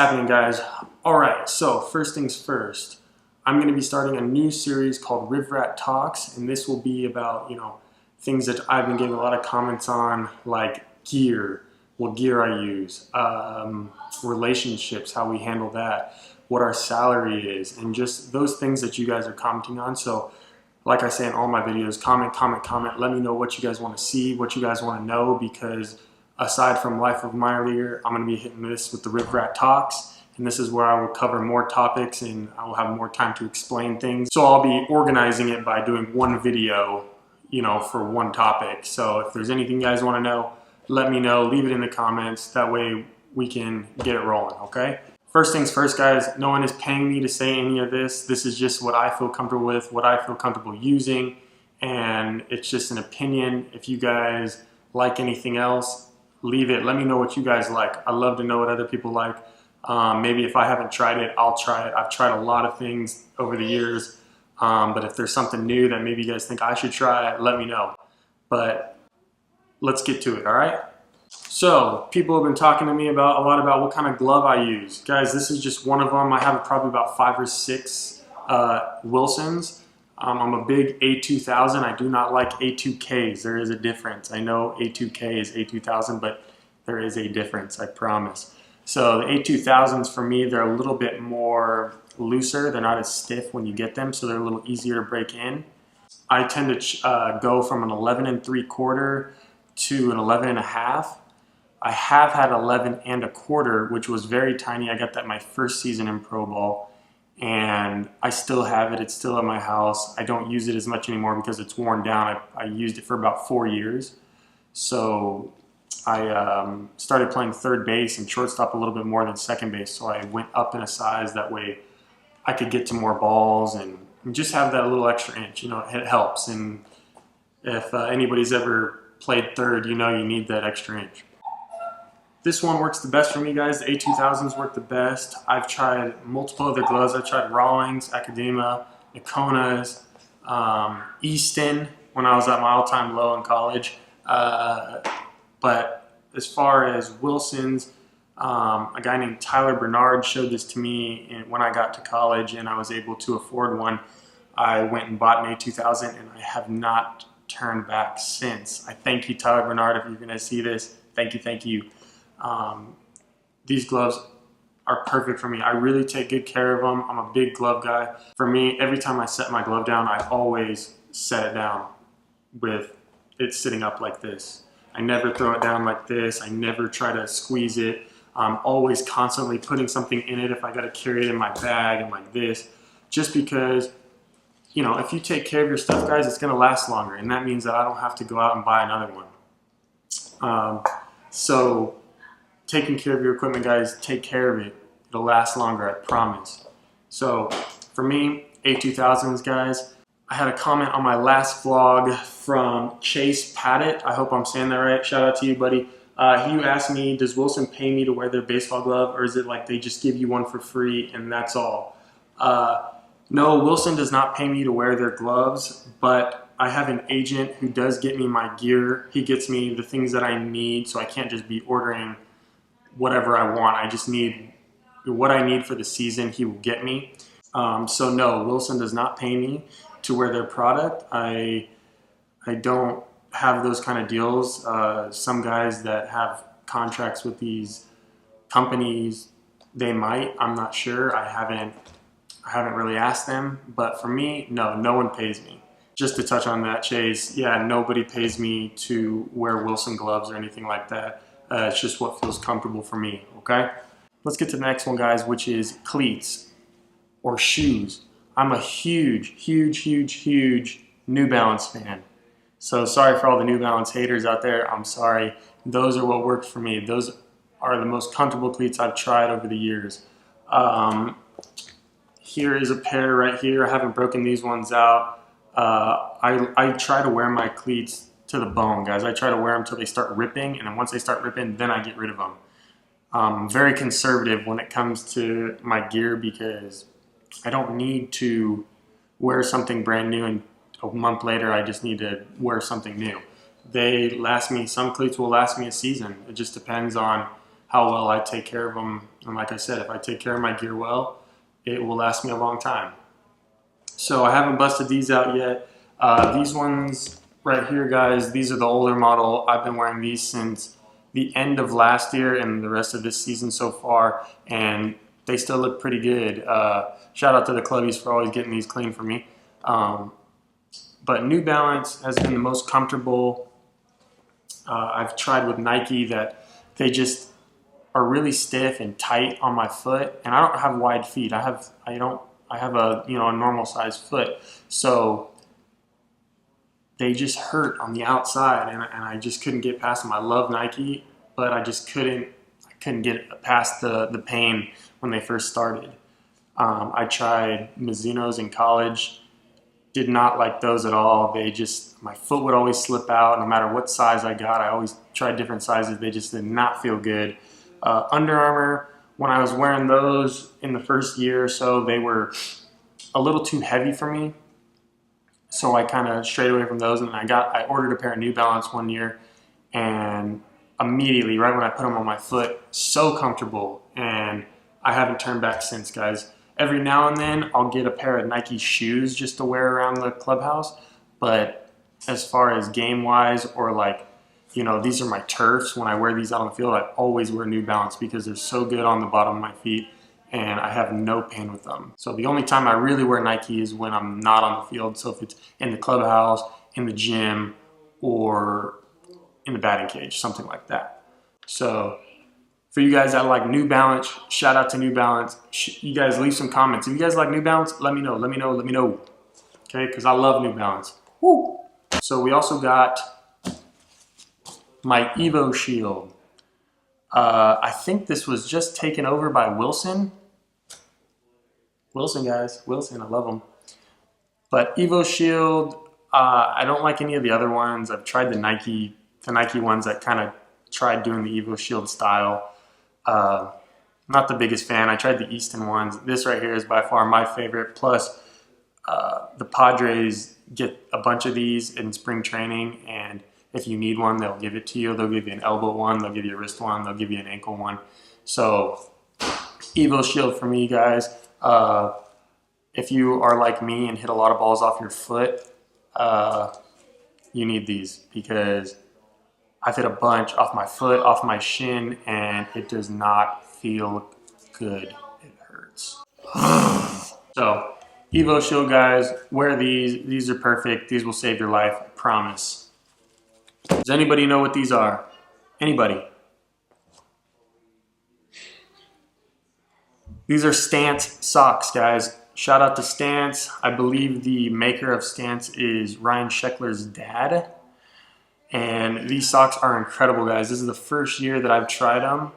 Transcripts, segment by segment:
happening, guys? Alright, so first things first, I'm going to be starting a new series called Rivrat Talks, and this will be about, things that I've been getting a lot of comments on, like gear, what gear I use, relationships, how we handle that, what our salary is, and just those things that you guys are commenting on. So like I say in all my videos, comment, let me know what you guys want to see, what you guys want to know, because aside from Life of Minor Leaguer, I'm going to be hitting this with the Rivrat Talks, and this is where I will cover more topics and I will have more time to explain things. So I'll be organizing it by doing one video, for one topic. So if there's anything you guys want to know, let me know, leave it in the comments. That way we can get it rolling, okay? First things first, guys, no one is paying me to say any of this. This is just what I feel comfortable with, what I feel comfortable using, and it's just an opinion. If you guys like anything else, leave it. Let me know what you guys like. I love to know what other people like. Maybe if I haven't tried it, I'll try it. I've tried a lot of things over the years, but if there's something new that maybe you guys think I should try, let me know. But let's get to it, all right? So people have been talking to me a lot about what kind of glove I use. Guys, this is just one of them. I have probably about 5 or 6 Wilsons. I'm a big A2000. I do not like A2Ks. There is a difference. I know A2K is A2000, but there is a difference, I promise. So the A2000s for me, they're a little bit more looser. They're not as stiff when you get them, so they're a little easier to break in. I tend to go from an 11 3/4 to an 11 1/2. I have had 11 1/4, which was very tiny. I got that my first season in Pro Ball, and I still have it. It's still at my house. I don't use it as much anymore because it's worn down. I used it for about 4 years. So I started playing third base and shortstop a little bit more than second base. So I went up in a size. That way I could get to more balls and just have that little extra inch. It helps. And if anybody's ever played third, you need that extra inch. This one works the best for me, guys. The A2000s work the best. I've tried multiple other gloves. I've tried Rawlings, Academa, Niconas, Easton when I was at my all-time low in college. But as far as Wilsons, a guy named Tyler Bernard showed this to me when I got to college and I was able to afford one. I went and bought an A2000 and I have not turned back since. I thank you, Tyler Bernard, if you're going to see this. Thank you. These gloves are perfect for me. I really take good care of them. I'm a big glove guy. For me, every time I set my glove down, I always set it down with it sitting up like this. I never throw it down like this. I never try to squeeze it. I'm always constantly putting something in it if I got to carry it in my bag and like this, just because, if you take care of your stuff, guys, it's going to last longer, and that means that I don't have to go out and buy another one. So taking care of your equipment, guys, take care of it. It'll last longer, I promise. So for me, A2000s, guys, I had a comment on my last vlog from Chase Paddock. I hope I'm saying that right. Shout out to you, buddy. He asked me, does Wilson pay me to wear their baseball glove, or is it like they just give you one for free and that's all? No, Wilson does not pay me to wear their gloves, but I have an agent who does get me my gear. He gets me the things that I need, so I can't just be ordering whatever I want. I just need what I need for the season. He will get me. So no, Wilson does not pay me to wear their product. I don't have those kind of deals. Some guys that have contracts with these companies, they might. I'm not sure. I haven't really asked them. But for me, no one pays me. Just to touch on that, Chase, yeah, nobody pays me to wear Wilson gloves or anything like that. It's just what feels comfortable for me, okay? Let's get to the next one, guys, which is cleats or shoes. I'm a huge New Balance fan. So sorry for all the New Balance haters out there. I'm sorry. Those are what work for me. Those are the most comfortable cleats I've tried over the years. Here is a pair right here. I haven't broken these ones out. I try to wear my cleats to the bone, guys. I try to wear them till they start ripping, and then once they start ripping, then I get rid of them. I'm very conservative when it comes to my gear because I don't need to wear something brand new and a month later I just need to wear something new. They last me, some cleats will last me a season. It just depends on how well I take care of them. And like I said, if I take care of my gear well, it will last me a long time. So I haven't busted these out yet. These ones right here, guys, these are the older model. I've been wearing these since the end of last year and the rest of this season so far, and they still look pretty good. Shout out to the clubbies for always getting these clean for me. But New Balance has been the most comfortable. I've tried with Nike that they just are really stiff and tight on my foot, and I don't have wide feet. I have a a normal sized foot, so they just hurt on the outside, and I just couldn't get past them. I love Nike, but I just couldn't get past the pain when they first started. I tried Mizuno's in college. Did not like those at all. My foot would always slip out no matter what size I got. I always tried different sizes. They just did not feel good. Under Armour, when I was wearing those in the first year or so, they were a little too heavy for me. So I kind of strayed away from those, and I ordered a pair of New Balance one year, and immediately, right when I put them on my foot, so comfortable, and I haven't turned back since, guys. Every now and then, I'll get a pair of Nike shoes just to wear around the clubhouse. But as far as game-wise, or like, these are my turfs. When I wear these out on the field, I always wear New Balance because they're so good on the bottom of my feet, and I have no pain with them. So the only time I really wear Nike is when I'm not on the field. So if it's in the clubhouse, in the gym, or in the batting cage, something like that. So for you guys that like New Balance, shout out to New Balance. You guys leave some comments. If you guys like New Balance, let me know. Okay, because I love New Balance. Woo! So we also got my Evo Shield. I think this was just taken over by Wilson. Wilson, guys. Wilson, I love him. But Evo Shield, I don't like any of the other ones. I've tried the Nike ones that kind of tried doing the Evo Shield style. Not the biggest fan. I tried the Easton ones. This right here is by far my favorite. Plus, the Padres get a bunch of these in spring training, and if you need one, they'll give it to you. They'll give you an elbow one, they'll give you a wrist one, they'll give you an ankle one. So, Evo Shield for me, guys. If you are like me and hit a lot of balls off your foot, you need these, because I've hit a bunch off my foot, off my shin, and it does not feel good. It hurts. So, Evo Shield, guys, wear these. These are perfect. These will save your life, I promise. Does anybody know what these are? Anybody? These are Stance socks, guys. Shout out to Stance. I believe the maker of Stance is Ryan Sheckler's dad. And these socks are incredible, guys. This is the first year that I've tried them.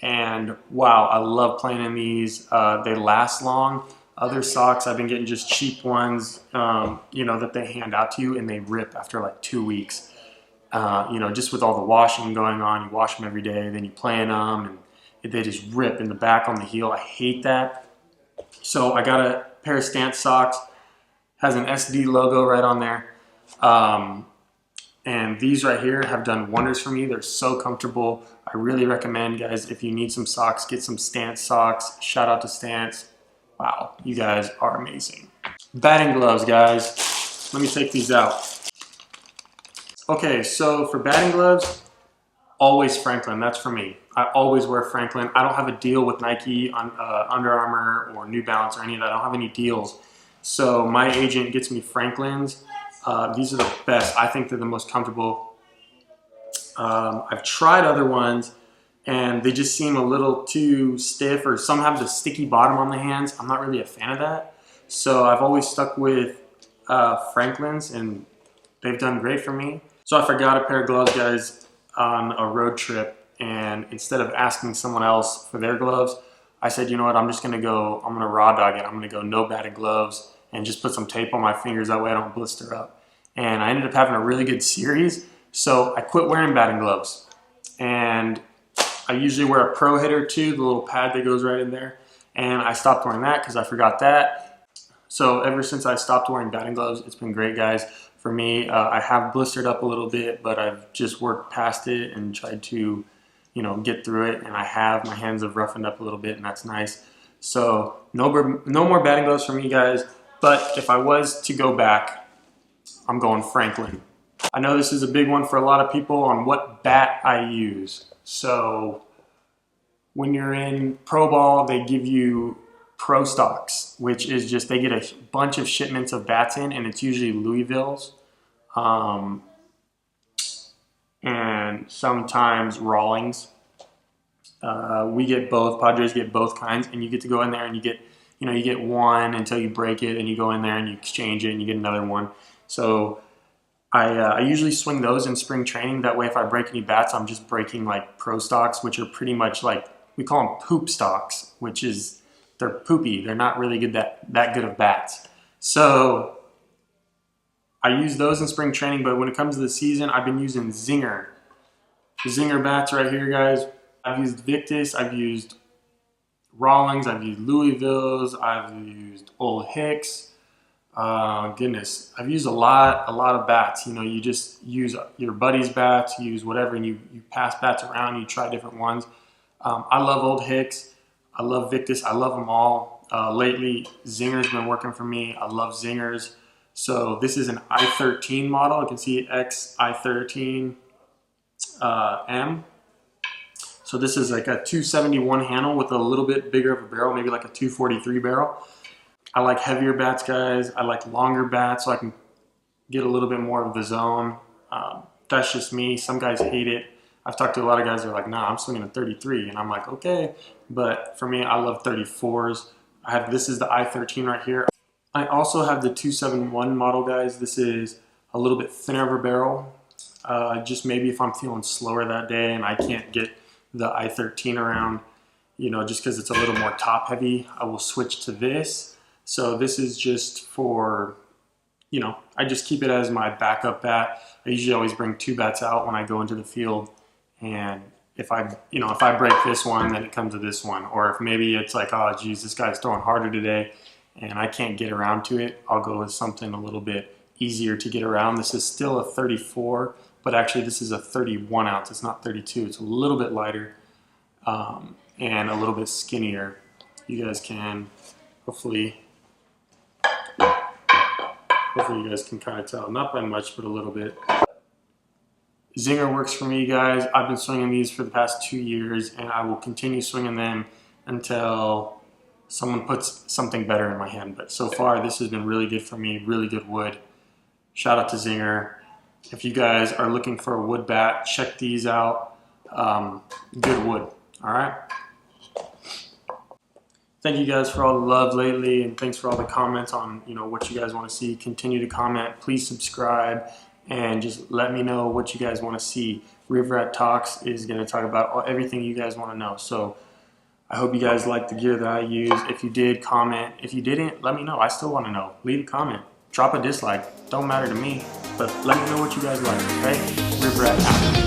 And wow, I love playing in these. They last long. Other socks, I've been getting just cheap ones, that they hand out to you, and they rip after like 2 weeks. Just with all the washing going on, you wash them every day, then you play in them, and they just rip in the back on the heel. I hate that. So I got a pair of Stance socks. Has an SD logo right on there. And these right here have done wonders for me. They're so comfortable. I really recommend, guys, if you need some socks, get some Stance socks. Shout out to Stance. Wow, you guys are amazing. Batting gloves, guys. Let me take these out. Okay, so for batting gloves, always Franklin. That's for me. I always wear Franklin. I don't have a deal with Nike, Under Armour, or New Balance or any of that. I don't have any deals. So my agent gets me Franklins. These are the best. I think they're the most comfortable. I've tried other ones, and they just seem a little too stiff, or some have the sticky bottom on the hands. I'm not really a fan of that. So I've always stuck with Franklin's, and they've done great for me. So I forgot a pair of gloves, guys, on a road trip, and instead of asking someone else for their gloves, I said, you know what, I'm gonna raw dog it. I'm gonna go no batted gloves and just put some tape on my fingers. That way I don't blister up. And I ended up having a really good series. So I quit wearing batting gloves. And I usually wear a pro hitter too, the little pad that goes right in there. And I stopped wearing that because I forgot that. So ever since I stopped wearing batting gloves, it's been great, guys. For me, I have blistered up a little bit, but I've just worked past it and tried to get through it, and I have. My hands have roughened up a little bit, and that's nice. So no more batting gloves for me, guys. But if I was to go back, I'm going Franklin. I know this is a big one for a lot of people on what bat I use. So when you're in pro ball, they give you pro stocks, which is just they get a bunch of shipments of bats in, and it's usually Louisville's. And sometimes Rawlings. We get both. Padres get both kinds, and you get to go in there and you get one until you break it, and you go in there and you exchange it, and you get another one. So I usually swing those in spring training. That way, if I break any bats, I'm just breaking like pro stocks, which are pretty much like, we call them poop stocks, which is they're poopy. They're not really good that good of bats. So I use those in spring training, but when it comes to the season, I've been using Zinger. The Zinger bats right here, guys. I've used Victus, I've used Rawlings, I've used Louisville's, I've used Old Hicks. Goodness, I've used a lot of bats. You just use your buddy's bats, you use whatever, and you pass bats around, you try different ones. I love Old Hicks, I love Victus, I love them all. Lately, Zinger's been working for me. I love Zingers. So this is an I-13 model. You can see X I-13 M. So this is like a 271 handle with a little bit bigger of a barrel, maybe like a 243 barrel. I like heavier bats, guys. I like longer bats so I can get a little bit more of the zone. That's just me. Some guys hate it. I've talked to a lot of guys that are like, nah, I'm swinging a 33. And I'm like, okay. But for me, I love 34s. This is the I-13 right here. I also have the 271 model, guys. This is a little bit thinner of a barrel. Just maybe if I'm feeling slower that day and I can't get the I-13 around, just because it's a little more top heavy, I will switch to this. So this is just for, I just keep it as my backup bat. I usually always bring 2 bats out when I go into the field. And if I break this one, then it comes to this one. Or if maybe it's like, oh, geez, this guy's throwing harder today and I can't get around to it, I'll go with something a little bit easier to get around. This is still a 34, but actually this is a 31 ounce. It's not 32. It's a little bit lighter and a little bit skinnier. You guys can hopefully you guys can kind of tell. Not by much, but a little bit. Zinger works for me, guys. I've been swinging these for the past 2 years, and I will continue swinging them until someone puts something better in my hand. But so far, this has been really good for me, really good wood. Shout out to Zinger. If you guys are looking for a wood bat, check these out. Good wood, all right? Thank you guys for all the love lately, and thanks for all the comments on what you guys want to see. Continue to comment. Please subscribe, and just let me know what you guys want to see. Rivrat Talks is going to talk about everything you guys want to know. So I hope you guys like the gear that I use. If you did, comment. If you didn't, let me know. I still want to know. Leave a comment. Drop a dislike. Don't matter to me, but let me know what you guys like, okay? Rivrat out.